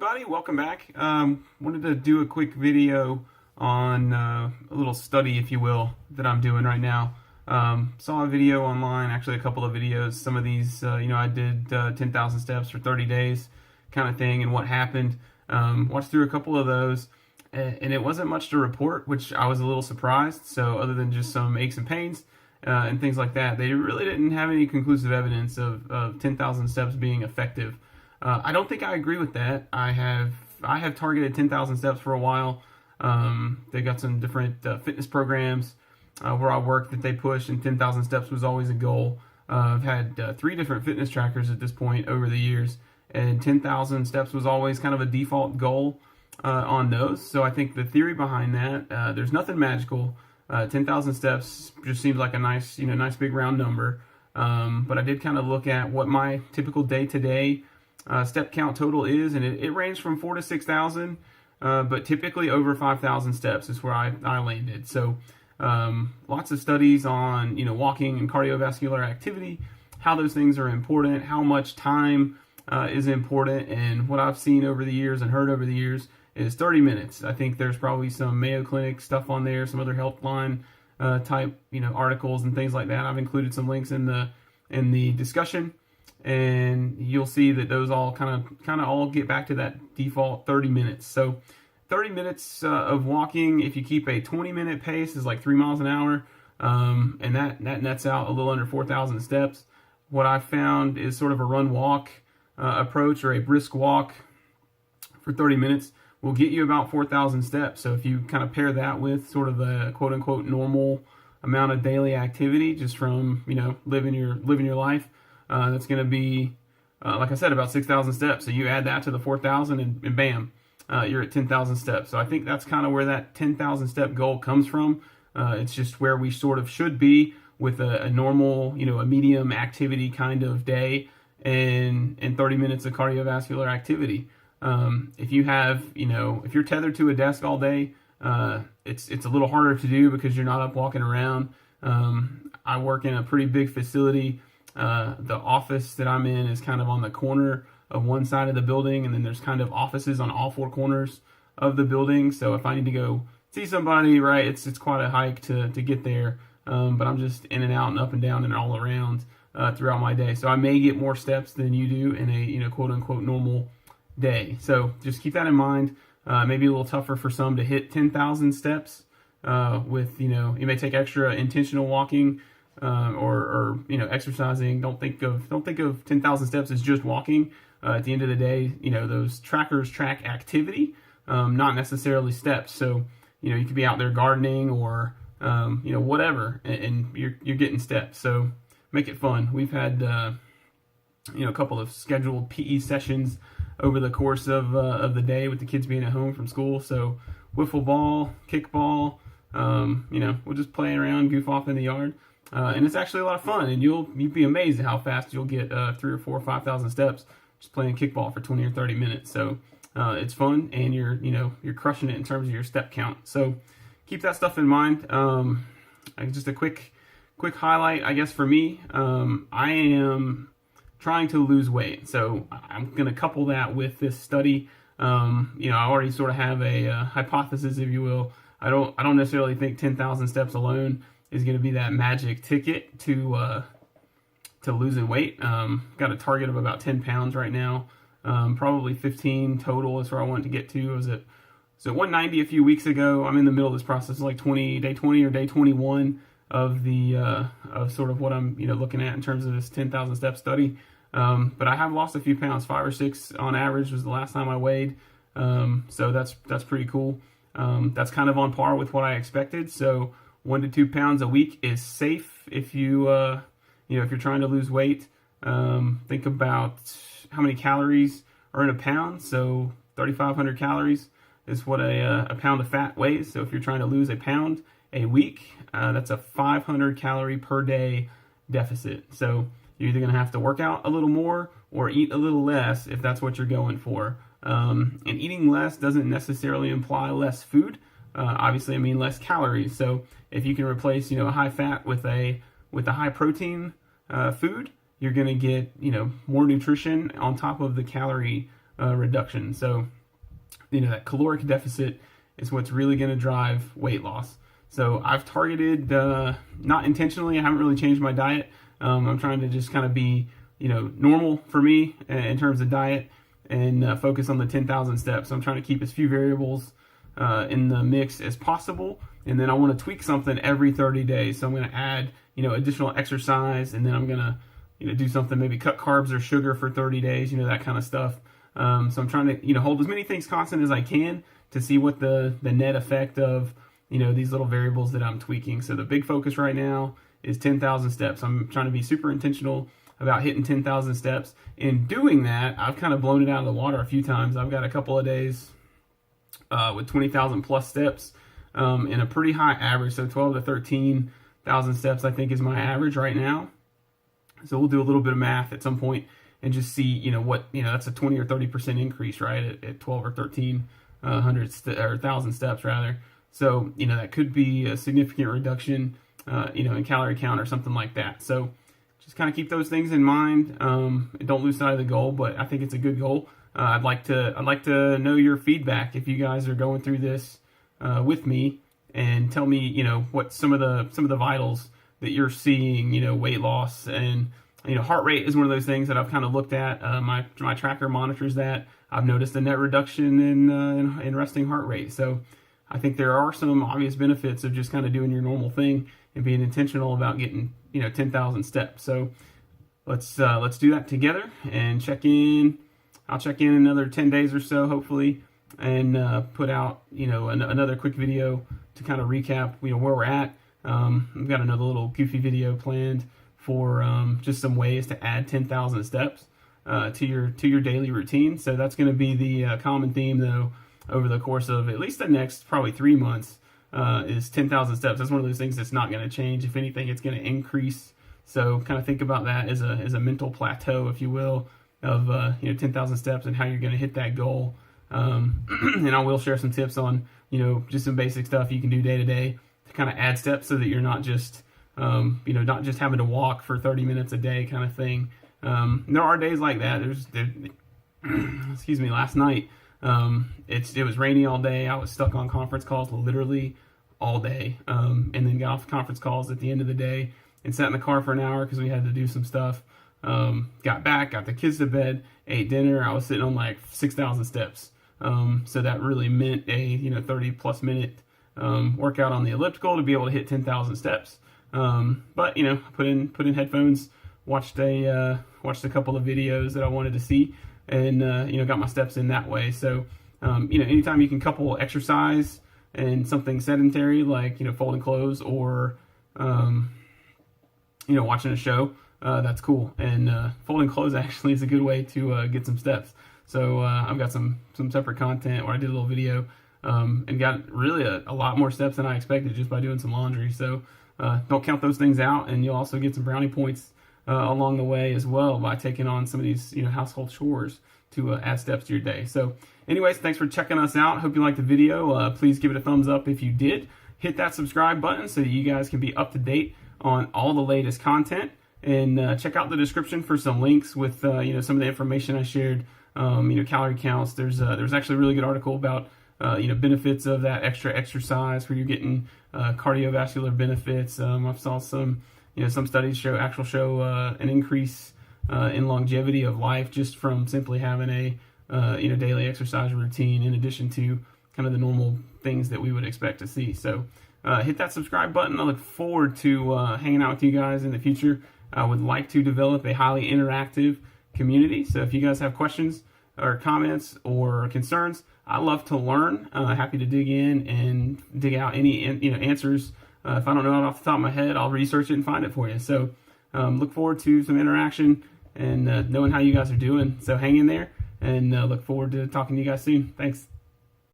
everybody, welcome back. Wanted to do a quick video on a little study, if you will, that I'm doing right now. Saw a video online, actually a couple of videos. Some of these, I did 10,000 steps for 30 days kind of thing and what happened. Watched through a couple of those and it wasn't much to report, which I was a little surprised. So other than just some aches and pains and things like that, they really didn't have any conclusive evidence of 10,000 steps being effective. I don't think I agree with that. I have targeted 10,000 steps for a while. They got some different fitness programs where I work that they push, and 10,000 steps was always a goal. I've had 3 different fitness trackers at this point over the years, and 10,000 steps was always kind of a default goal on those. So I think the theory behind that, there's nothing magical. 10,000 steps just seems like a nice big round number. But I did kind of look at what my typical day-to-day step count total is, and it ranged from 4,000 to 6,000, but typically over 5,000 steps is where I landed. So lots of studies on walking and cardiovascular activity, how those things are important, how much time is important, and what I've seen over the years and heard over the years is 30 minutes. I think there's probably some Mayo Clinic stuff on there, some other Healthline type articles and things like that. I've included some links in the discussion, and you'll see that those all kind of all get back to that default 30 minutes. So 30 minutes of walking, if you keep a 20-minute pace, is like 3 miles an hour, and that nets out a little under 4,000 steps. What I've found is sort of a run-walk approach, or a brisk walk for 30 minutes will get you about 4,000 steps. So if you kind of pair that with sort of a quote-unquote normal amount of daily activity, just from living your life, that's going to be, like I said, about 6,000 steps. So you add that to the 4,000 and bam, you're at 10,000 steps. So I think that's kind of where that 10,000 step goal comes from. It's just where we sort of should be with a normal, a medium activity kind of day and 30 minutes of cardiovascular activity. If you have, if you're tethered to a desk all day, it's a little harder to do because you're not up walking around. I work in a pretty big facility. The office that I'm in is kind of on the corner of one side of the building, and then there's kind of offices on all 4 corners of the building. So if I need to go see somebody, right, it's quite a hike to get there. But I'm just in and out and up and down and all around throughout my day. So I may get more steps than you do in a quote unquote normal day. So just keep that in mind. Maybe a little tougher for some to hit 10,000 steps with you may take extra intentional walking. Or exercising. Don't think of 10,000 steps as just walking. At the end of the day, those trackers track activity, not necessarily steps. So you could be out there gardening or whatever, and you're getting steps. So make it fun. We've had a couple of scheduled PE sessions over the course of the day with the kids being at home from school. So wiffle ball, kickball, we'll just play around, goof off in the yard. And it's actually a lot of fun, and you'd be amazed at how fast you'll get 3 or 4 or 5,000 steps just playing kickball for 20 or 30 minutes. So it's fun, and you're crushing it in terms of your step count. So keep that stuff in mind. Just a quick highlight, I guess, for me. I am trying to lose weight, so I'm going to couple that with this study. I already sort of have a hypothesis, if you will. I don't necessarily think 10,000 steps alone is going to be that magic ticket to losing weight. Got a target of about 10 pounds right now. Probably 15 total is where I want to get to. I was at 190 a few weeks ago. I'm in the middle of this process, like day 20 or day 21 of the of sort of what I'm looking at in terms of this 10,000 step study. But I have lost a few pounds. 5 or 6 on average was the last time I weighed. So that's pretty cool. That's kind of on par with what I expected. So 1 to 2 pounds a week is safe if you if you're trying to lose weight. Think about how many calories are in a pound. So 3,500 calories is what a pound of fat weighs. So if you're trying to lose a pound a week, that's a 500 calorie per day deficit. So you're either going to have to work out a little more or eat a little less if that's what you're going for. And eating less doesn't necessarily imply less food. Obviously, I mean less calories. So if you can replace, a high fat with a high protein food, you're going to get, more nutrition on top of the calorie reduction. So that caloric deficit is what's really going to drive weight loss. So I've targeted, not intentionally, I haven't really changed my diet. I'm trying to just kind of be, normal for me in terms of diet, and focus on the 10,000 steps. So I'm trying to keep as few variables in the mix as possible. And then I want to tweak something every 30 days. So I'm going to add, additional exercise, and then I'm going to, do something, maybe cut carbs or sugar for 30 days, that kind of stuff. So I'm trying to, hold as many things constant as I can to see what the net effect of, these little variables that I'm tweaking. So the big focus right now is 10,000 steps. I'm trying to be super intentional about hitting 10,000 steps. In doing that, I've kind of blown it out of the water a few times. I've got a couple of days with 20,000 plus steps and a pretty high average. So 12 to 13,000 steps, I think, is my average right now. So we'll do a little bit of math at some point and just see, that's a 20 or 30% increase, right? At 12 or 1300 or 1,000 steps rather. So, that could be a significant reduction, in calorie count or something like that. So just kind of keep those things in mind. Don't lose sight of the goal, but I think it's a good goal. I'd like to know your feedback if you guys are going through this with me, and tell me, what some of the vitals that you're seeing, weight loss, and heart rate is one of those things that I've kind of looked at. My tracker monitors that. I've noticed a net reduction in resting heart rate. So I think there are some obvious benefits of just kind of doing your normal thing and being intentional about getting 10,000 steps. So let's do that together and check in. I'll check in another 10 days or so, hopefully, and put out another quick video to kind of recap where we're at. I've got another little goofy video planned for just some ways to add 10,000 steps to your daily routine. So that's going to be the common theme, though, over the course of at least the next probably 3 months, is 10,000 steps. That's one of those things that's not going to change. If anything, it's going to increase. So kind of think about that as a mental plateau, if you will, of 10,000 steps and how you're going to hit that goal. And I will share some tips on just some basic stuff you can do day to day to kind of add steps, so that you're not just not just having to walk for 30 minutes a day kind of thing. There are days like that. Excuse me, last night. It was rainy all day. I was stuck on conference calls literally all day, and then got off conference calls at the end of the day and sat in the car for an hour because we had to do some stuff. Got back, got the kids to bed, ate dinner. I was sitting on like 6,000 steps. So that really meant a 30 plus minute workout on the elliptical to be able to hit 10,000 steps. But put in headphones, watched a couple of videos that I wanted to see, and got my steps in that way. So anytime you can couple exercise and something sedentary like folding clothes or watching a show, that's cool. And folding clothes actually is a good way to get some steps. So I've got some separate content where I did a little video and got really a lot more steps than I expected just by doing some laundry. So don't count those things out, and you'll also get some brownie points along the way as well by taking on some of these household chores to add steps to your day. So anyways, thanks for checking us out. Hope you liked the video. Please give it a thumbs up if you did. Hit that subscribe button so that you guys can be up to date on all the latest content, and check out the description for some links with some of the information I shared. Calorie counts. There's actually a really good article about benefits of that extra exercise, where you're getting cardiovascular benefits. I saw some studies show an increase in longevity of life just from simply having a daily exercise routine, in addition to kind of the normal things that we would expect to see. So hit that subscribe button. I look forward to hanging out with you guys in the future. I would like to develop a highly interactive community. So if you guys have questions or comments or concerns, I love to learn. Happy to dig in and dig out any answers. If I don't know it off the top of my head, I'll research it and find it for you. So look forward to some interaction and knowing how you guys are doing. So hang in there, and look forward to talking to you guys soon. Thanks.